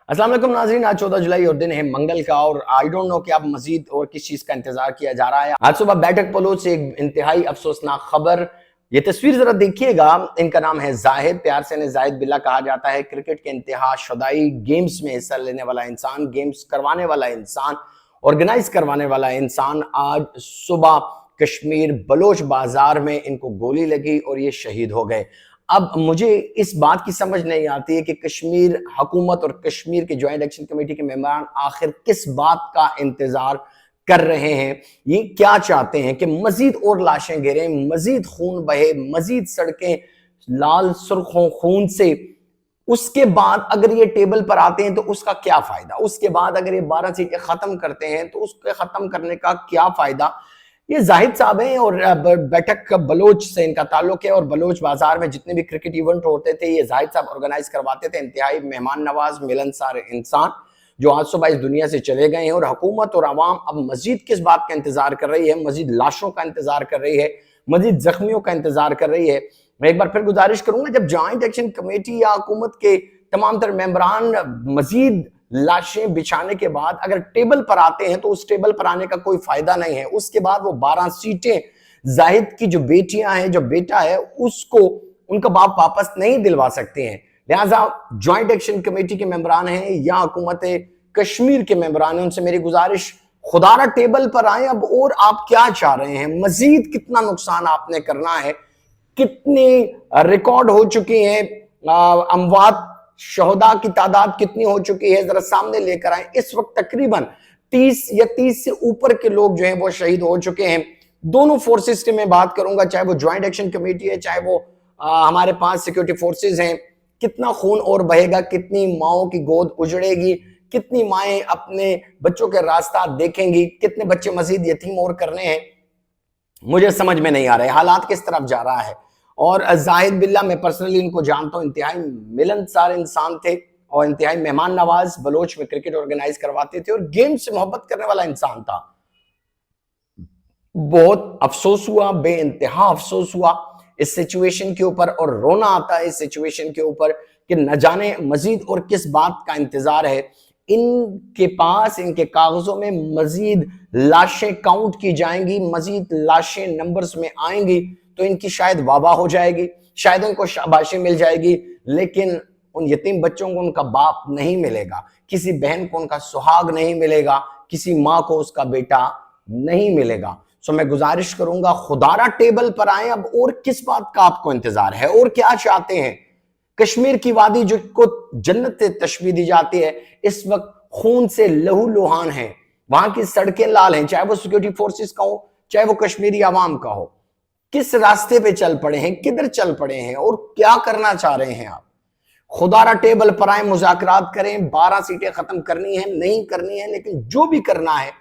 अस्सलाम वालेकुम नाज़रीन, आज 14 जुलाई और दिन है मंगल का। और आई डोंट नो कि अब मजीद और किस चीज का इंतजार किया जा रहा है। आज सुबह बैठक बलोच से एक इंतहाई अफसोसनाक खबर। ये तस्वीर जरा देखिएगा। इनका नाम है जाहिद, प्यार से इन्हें जाहिद बिल्ला कहा जाता है। क्रिकेट के इंतहा शुदाई, गेम्स में हिस्सा लेने वाला इंसान, गेम्स करवाने वाला इंसान, ऑर्गेनाइज करवाने वाला इंसान। आज सुबह कश्मीर बलोच बाजार में इनको गोली लगी और ये शहीद हो गए। अब मुझे इस बात की समझ नहीं आती है कि कश्मीर हुकूमत और कश्मीर के ज्वाइंट एक्शन कमेटी के मेंबरान आखिर किस बात का इंतजार कर रहे हैं। ये क्या चाहते हैं कि मजीद और लाशें गिरें, मजीद खून बहे, मजीद सड़कें लाल सुर्खों खून से। उसके बाद अगर ये टेबल पर आते हैं तो उसका क्या फायदा? उसके बाद अगर ये 12 सीटें खत्म करते हैं तो उसके खत्म करने का क्या फायदा? ये जाहिद साहब हैं और बैठक बलोच से इनका ताल्लुक है। और बलोच बाजार में जितने भी क्रिकेट इवेंट होते थे ये जाहिद साहब ऑर्गेनाइज करवाते थे। इंतहाई मेहमान नवाज, मिलनसार इंसान जो आज सुबह इस दुनिया से चले गए हैं। और हुकूमत और आवाम अब मजीद किस बात का इंतजार कर रही है? मजीद लाशों का इंतजार कर रही है, मजीद जख्मियों का इंतजार कर रही है। मैं एक बार फिर गुजारिश करूंगा, जब ज्वाइंट एक्शन कमेटी या हुकूमत के तमाम तर मेंबरान मजीद लाशें बिछाने के बाद अगर टेबल पर आते हैं तो उस टेबल पर आने का कोई फायदा नहीं है। उसके बाद वो 12 सीटें जाहिद की जो बेटियां हैं, जो बेटा है, उसको उनका बाप वापस नहीं दिलवा सकते हैं। लिहाजा ज्वाइंट एक्शन कमेटी के मेंबरान हैं या हुकूमत कश्मीर के मेंबरान हैं, उनसे मेरी गुजारिश, खुदारा टेबल पर आए अब। और आप क्या चाह रहे हैं? मजीद कितना नुकसान आपने करना है? कितने रिकॉर्ड हो चुके हैं? अमवात शहदा की तादाद कितनी हो चुकी है? जरा सामने लेकर आए। इस वक्त तकरीबन 30 या 30 से ऊपर के लोग जो हैं वो शहीद हो चुके हैं। दोनों फोर्सेस की मैं बात करूंगा, चाहे वो ज्वाइंट एक्शन कमेटी है, चाहे वो हमारे पास सिक्योरिटी फोर्सेस हैं। कितना खून और बहेगा? कितनी माओं की गोद उजड़ेगी? कितनी माएं अपने बच्चों के रास्ता देखेंगी? कितने बच्चे मजीद यतीम और करने हैं? मुझे समझ में नहीं आ रहा है हालात किस तरफ जा रहा है। और जाहिद बिल्ला, मैं पर्सनली इनको जानता हूं, इंतहाई मिलनसार इंसान थे और इंतहाई मेहमान नवाज, बलोच में क्रिकेट ऑर्गेनाइज करवाते थे और गेम से मोहब्बत करने वाला इंसान था। बहुत अफसोस हुआ, बेइंतहा अफसोस हुआ इस सिचुएशन के ऊपर। और रोना आता है इस सिचुएशन के ऊपर कि न जाने मजीद और किस बात का इंतजार है। इनके पास, इनके कागजों में मजीद लाशें काउंट की जाएंगी, मजीद लाशें नंबर्स में आएंगी तो इनकी शायद वाबा हो जाएगी, शायद उनको शाबाशी मिल जाएगी। लेकिन उन यतीम बच्चों को उनका बाप नहीं मिलेगा, किसी बहन को उनका सुहाग नहीं मिलेगा, किसी माँ को उसका बेटा नहीं मिलेगा। सो मैं गुजारिश करूंगा, खुदारा टेबल पर आए अब। और किस बात का आपको इंतजार है और क्या चाहते हैं? कश्मीर की वादी जो को जन्नत तशबीह दी जाती है, इस वक्त खून से लहू लुहान है। वहां की सड़कें लाल हैं, चाहे वो सिक्योरिटी फोर्सेस का हो, चाहे वो कश्मीरी आवाम का हो। किस रास्ते पे चल पड़े हैं? किधर चल पड़े हैं और क्या करना चाह रहे हैं आप? खुदारा टेबल पर आए, मुज़ाकरात करें। 12 सीटें खत्म करनी है, नहीं करनी है, लेकिन जो भी करना है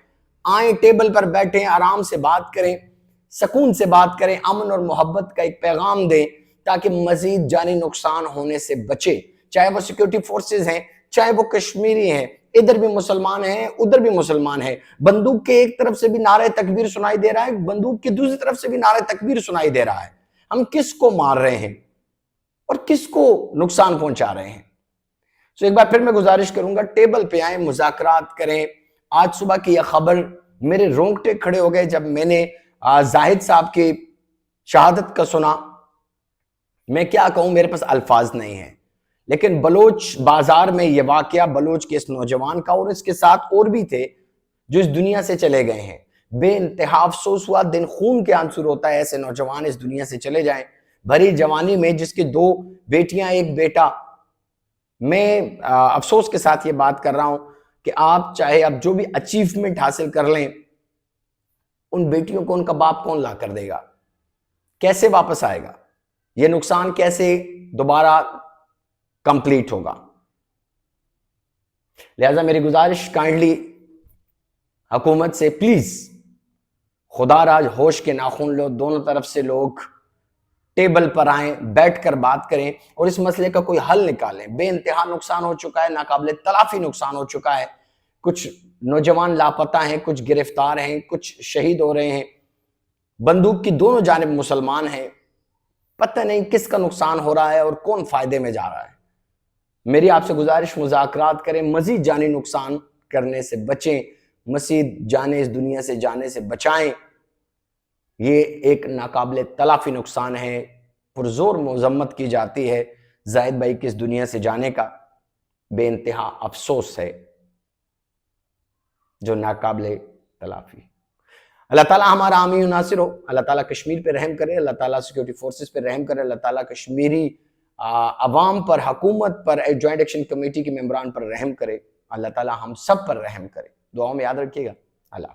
आए, टेबल पर बैठे, आराम से बात करें, सुकून से बात करें, अमन और मोहब्बत का एक पैगाम दें ताकि मजीद जानी नुकसान होने से बचे। चाहे वो सिक्योरिटी फोर्सेस हैं, चाहे वो कश्मीरी हैं, इधर भी मुसलमान हैं, उधर भी मुसलमान हैं। बंदूक के एक तरफ से भी नारे तकबीर सुनाई दे रहा है, बंदूक की दूसरी तरफ से भी नारे तकबीर सुनाई दे रहा है। हम किसको मार रहे हैं और किसको नुकसान पहुंचा रहे हैं? तो एक बार फिर मैं गुजारिश करूंगा, टेबल पे आए, मुज़ाकरात करें। आज सुबह की यह खबर, मेरे रोंगटे खड़े हो गए जब मैंने जाहिद साहब की शहादत का सुना। मैं क्या कहूं, मेरे पास अल्फाज नहीं है। लेकिन बलोच बाजार में यह वाकया, बलोच के इस नौजवान का और इसके साथ और भी थे जो इस दुनिया से चले गए हैं, बेइंतहा अफसोस हुआ। दिन खून के आंसू रोता है ऐसे नौजवान इस दुनिया से चले जाएं, भरी जवानी में, जिसकी 2 बेटियां, 1 बेटा। मैं अफसोस के साथ ये बात कर रहा हूं कि आप चाहे अब जो भी अचीवमेंट हासिल कर लें, उन बेटियों को उनका बाप कौन ला कर देगा? कैसे वापस आएगा? ये नुकसान कैसे दोबारा कंप्लीट होगा? लिहाजा मेरी गुजारिश, काइंडली हुकूमत से प्लीज खुदा राज होश के नाखून लो, दोनों तरफ से लोग टेबल पर आए, बैठकर बात करें और इस मसले का कोई हल निकालें। बेइंतहा नुकसान हो चुका है, नाकाबिले तलाफी नुकसान हो चुका है। कुछ नौजवान लापता हैं, कुछ गिरफ्तार हैं, कुछ शहीद हो रहे हैं। बंदूक की दोनों जानिब मुसलमान हैं। पता नहीं किसका नुकसान हो रहा है और कौन फायदे में जा रहा है। मेरी आपसे गुजारिश, मुज़ाकरात करें, मजीद जानी नुकसान करने से बचें, मजीद जाने इस दुनिया से जाने से बचाएं। ये एक नाकाबिल तलाफी नुकसान है, पुरजोर मजम्मत की जाती है जाहिद भाई की इस दुनिया से जाने का, बेइंतहा अफसोस है, जो नाकाबिल तलाफी। अल्लाह ताला हमारा आमी नासिर हो, अल्लाह ताला कश्मीर पे रहम करे, अल्लाह ताला सिक्योरिटी फोर्सेस पे रहम करे, अल्लाह ताला कश्मीरी अवाम पर, हुकूमत पर, जॉइंट एक्शन कमेटी के मेंबरान पर रहम करे, अल्लाह ताला हम सब पर रहम करे। दुआओं में याद रखिएगा। अल्लाह।